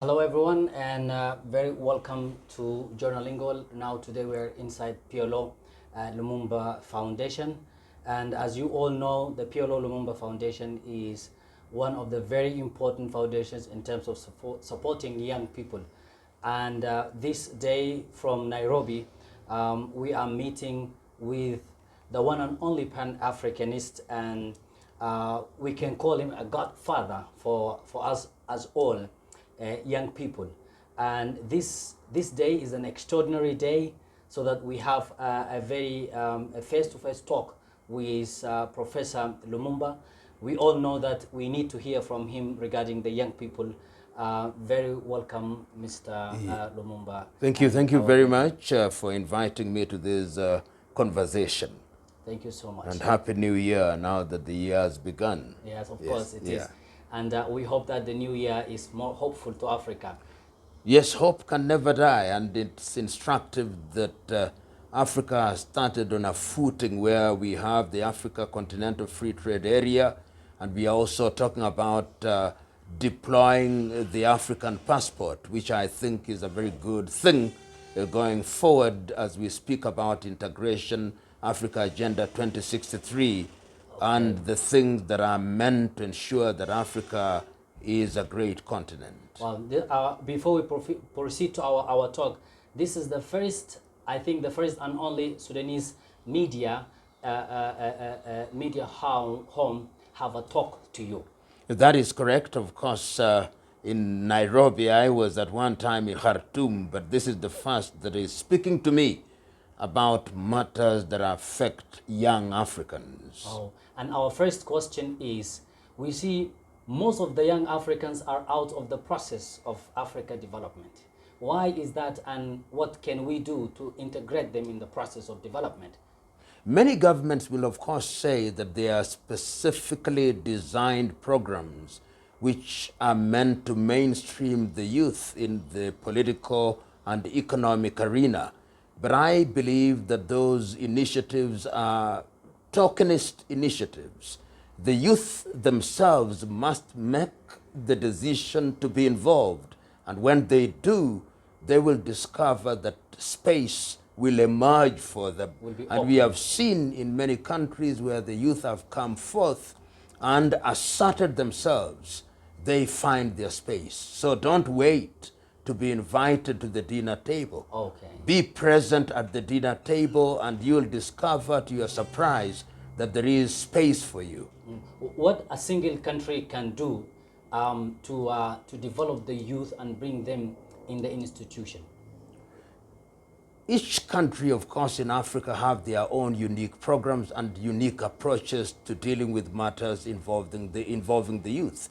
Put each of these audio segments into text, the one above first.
Hello everyone and very welcome to Journalingo. Now today we're inside PLO Lumumba Foundation, and as you all know, the PLO Lumumba Foundation is one of the very important foundations in terms of supporting young people. And this day from Nairobi, we are meeting with the one and only Pan-Africanist, and we can call him a godfather for us as all young people. And this day is an extraordinary day, so that we have a very a face-to-face talk with Professor Lumumba. We all know that we need to hear from him regarding the young people. Very welcome, Mr. Lumumba. Thank you very much for inviting me to this conversation. Thank you so much. And Happy New Year now that the year has begun. Yes, of course it is. And we hope that the new year is more hopeful to Africa. Yes, hope can never die, and it's instructive that Africa has started on a footing where we have the Africa Continental Free Trade Area, and we are also talking about deploying the African passport, which I think is a very good thing going forward as we speak about integration, Africa Agenda 2063, and the things that are meant to ensure that Africa is a great continent. Well, before we proceed to our talk, this is the first, I think, the first and only Sudanese media home have a talk to you. That is correct. Of course, in Nairobi, I was at one time in Khartoum, but this is the first that is speaking to me about matters that affect young Africans. Oh, and our first question is, we see most of the young Africans are out of the process of Africa development. Why is that, and what can we do to integrate them in the process of development? Many governments will, of course, say that they are specifically designed programs which are meant to mainstream the youth in the political and economic arena. But I believe that those initiatives are tokenist initiatives. The youth themselves must make the decision to be involved. And when they do, they will discover that space will emerge for them. And we have seen in many countries where the youth have come forth and asserted themselves, they find their space. So don't wait to be invited to the dinner table. Okay. Be present at the dinner table, and you'll discover to your surprise that there is space for you. What a single country can do to develop the youth and bring them in the institution? Each country, of course, in Africa have their own unique programs and unique approaches to dealing with matters involving the youth.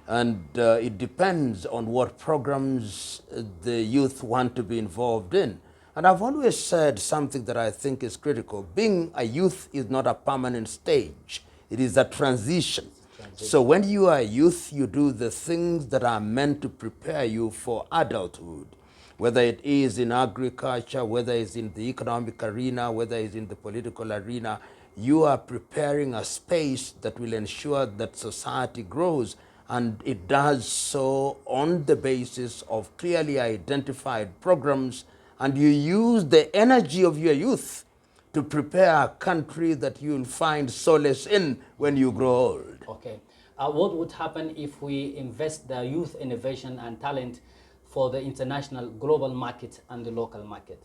And it depends on what programs the youth want to be involved in. And I've always said something that I think is critical. Being a youth is not a permanent stage. It is a transition. So when you are a youth, you do the things that are meant to prepare you for adulthood, whether it is in agriculture, whether it's in the economic arena, whether it's in the political arena. You are preparing a space that will ensure that society grows, and it does so on the basis of clearly identified programs, and you use the energy of your youth to prepare a country that you'll find solace in when you grow old. Okay. What would happen if we invest the youth innovation and talent for the international global market and the local market?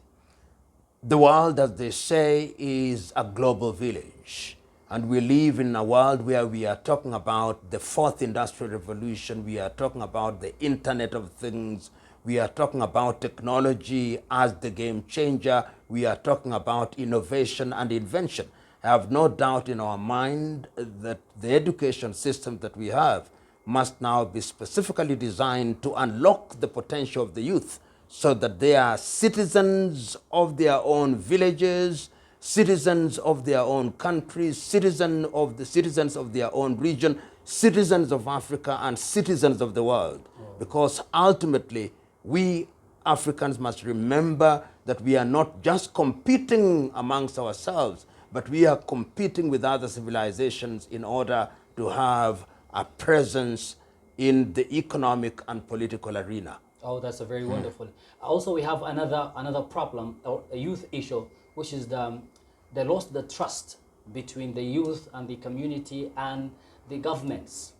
The world, as they say, is a global village. And we live in a world where we are talking about the fourth industrial revolution. We are talking about the Internet of Things. We are talking about technology as the game changer. We are talking about innovation and invention. I have no doubt in our mind that the education system that we have must now be specifically designed to unlock the potential of the youth, so that they are citizens of their own villages, citizens of their own countries, citizens of their own region, citizens of Africa, and citizens of the world. Because ultimately, we Africans must remember that we are not just competing amongst ourselves, but we are competing with other civilizations in order to have a presence in the economic and political arena. Oh, that's a very wonderful. Also, we have another problem or a youth issue, which is they lost the trust between the youth and the community and the governments.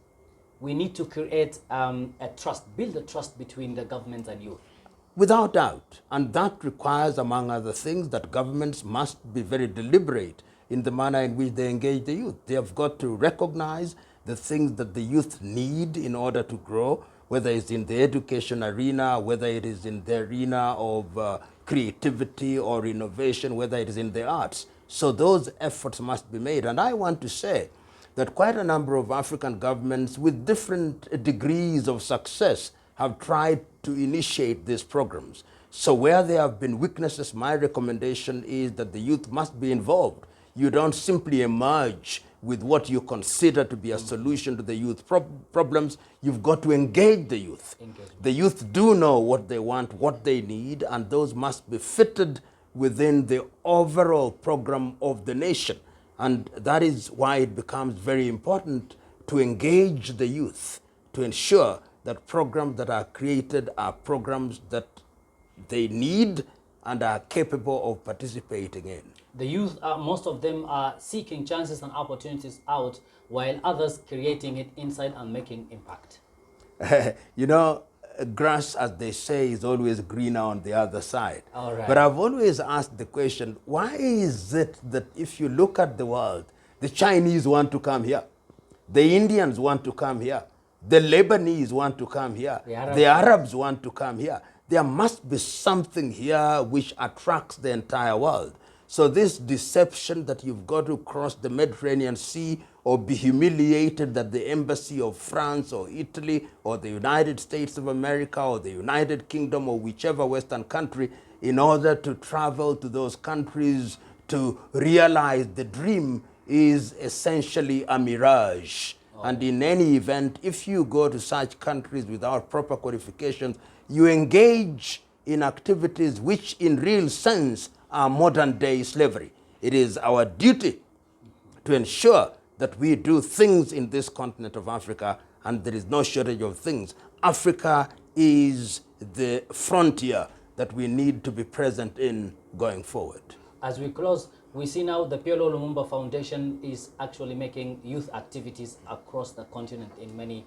We need to create a trust, build a trust between the government and youth. Without doubt. And that requires, among other things, that governments must be very deliberate in the manner in which they engage the youth. They have got to recognize the things that the youth need in order to grow, whether it's in the education arena, whether it is in the arena of creativity or innovation, whether it is in the arts. So those efforts must be made. And I want to say that quite a number of African governments with different degrees of success have tried to initiate these programs. So where there have been weaknesses, my recommendation is that the youth must be involved. You don't simply emerge with what you consider to be a solution to the youth problems. You've got to engage the youth. The youth do know what they want, what they need, and those must be fitted within the overall program of the nation. And that is why it becomes very important to engage the youth, to ensure that programs that are created are programs that they need and are capable of participating in. The youth, most of them are seeking chances and opportunities out, while others creating it inside and making impact. You know, grass, as they say, is always greener on the other side. All right. But I've always asked the question, why is it that if you look at the world, the Chinese want to come here, the Indians want to come here, the Lebanese want to come here, the Arabs want to come here? There must be something here which attracts the entire world. So this deception that you've got to cross the Mediterranean Sea or be humiliated at the embassy of France or Italy or the United States of America or the United Kingdom or whichever Western country in order to travel to those countries to realize the dream is essentially a mirage. And in any event, if you go to such countries without proper qualifications, you engage in activities which in real sense are modern day slavery. It is our duty to ensure that we do things in this continent of Africa, and there is no shortage of things. Africa is the frontier that we need to be present in going forward. As we close, we see now the PLO Lumumba Foundation is actually making youth activities across the continent in many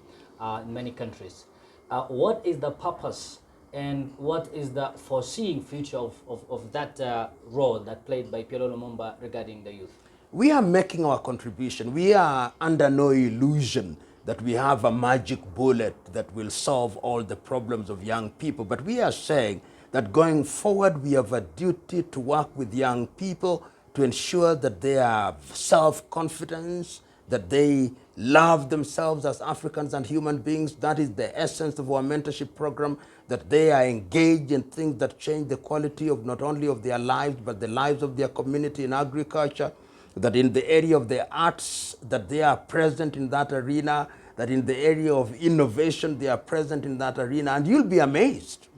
countries. What is the purpose and what is the foreseeing future of that role that played by PLO Lumumba regarding the youth? We are making our contribution. We are under no illusion that we have a magic bullet that will solve all the problems of young people. But we are saying that going forward, we have a duty to work with young people to ensure that they have self-confidence, that they love themselves as Africans and human beings. That is the essence of our mentorship program, that they are engaged in things that change the quality of not only of their lives, but the lives of their community in agriculture, that in the area of the arts, that they are present in that arena, that in the area of innovation, they are present in that arena. And you'll be amazed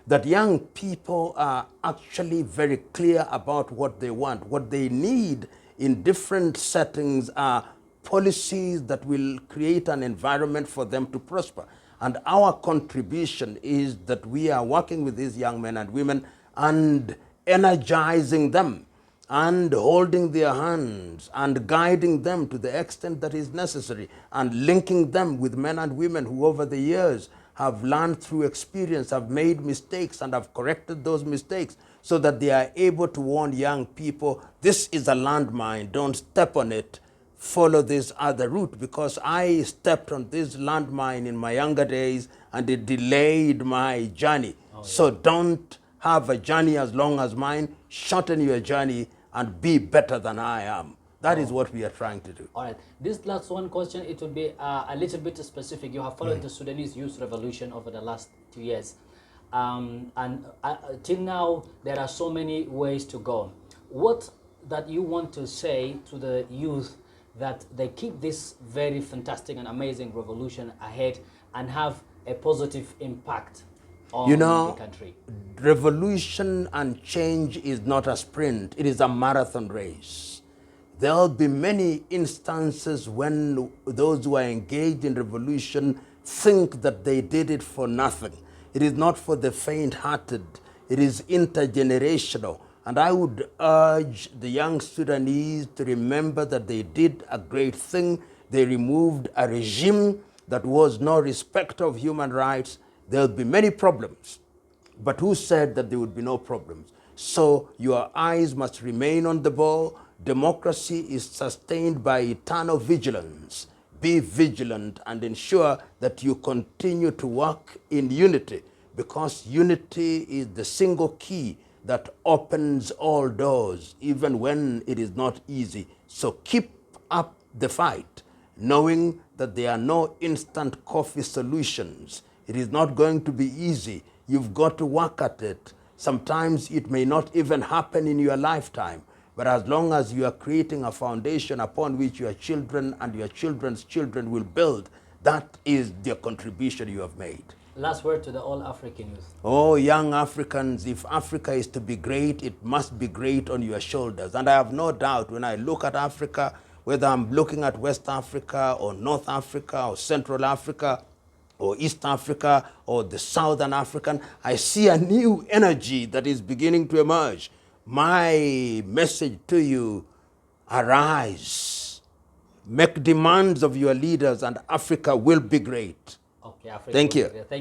that young people are actually very clear about what they want. What they need in different settings are policies that will create an environment for them to prosper. And our contribution is that we are working with these young men and women and energizing them and holding their hands and guiding them to the extent that is necessary and linking them with men and women who over the years have learned through experience, have made mistakes and have corrected those mistakes so that they are able to warn young people, this is a landmine, don't step on it, follow this other route, because I stepped on this landmine in my younger days and it delayed my journey. So don't have a journey as long as mine, shorten your journey and be better than I am. That is what we are trying to do. All right. This last one question, it will be a little bit specific. You have followed the Sudanese youth revolution over the last 2 years. Till now, there are so many ways to go. What that you want to say to the youth that they keep this very fantastic and amazing revolution ahead and have a positive impact on the country? Revolution and change is not a sprint. It is a marathon race. There will be many instances when those who are engaged in revolution think that they did it for nothing. It is not for the faint-hearted. It is intergenerational. And I would urge the young Sudanese to remember that they did a great thing. They removed a regime that was no respecter of human rights. There will be many problems. But who said that there would be no problems? So your eyes must remain on the ball. Democracy is sustained by eternal vigilance. Be vigilant and ensure that you continue to work in unity, because unity is the single key that opens all doors, even when it is not easy. So keep up the fight, knowing that there are no instant coffee solutions. It is not going to be easy. You've got to work at it. Sometimes it may not even happen in your lifetime. But as long as you are creating a foundation upon which your children and your children's children will build, that is the contribution you have made. Last word to the all African youth. Oh, young Africans, if Africa is to be great, it must be great on your shoulders. And I have no doubt when I look at Africa, whether I'm looking at West Africa or North Africa or Central Africa or East Africa or the Southern African, I see a new energy that is beginning to emerge. My message to you, arise, make demands of your leaders, and Africa will be great. Okay, Africa Thank will you. be great. Thank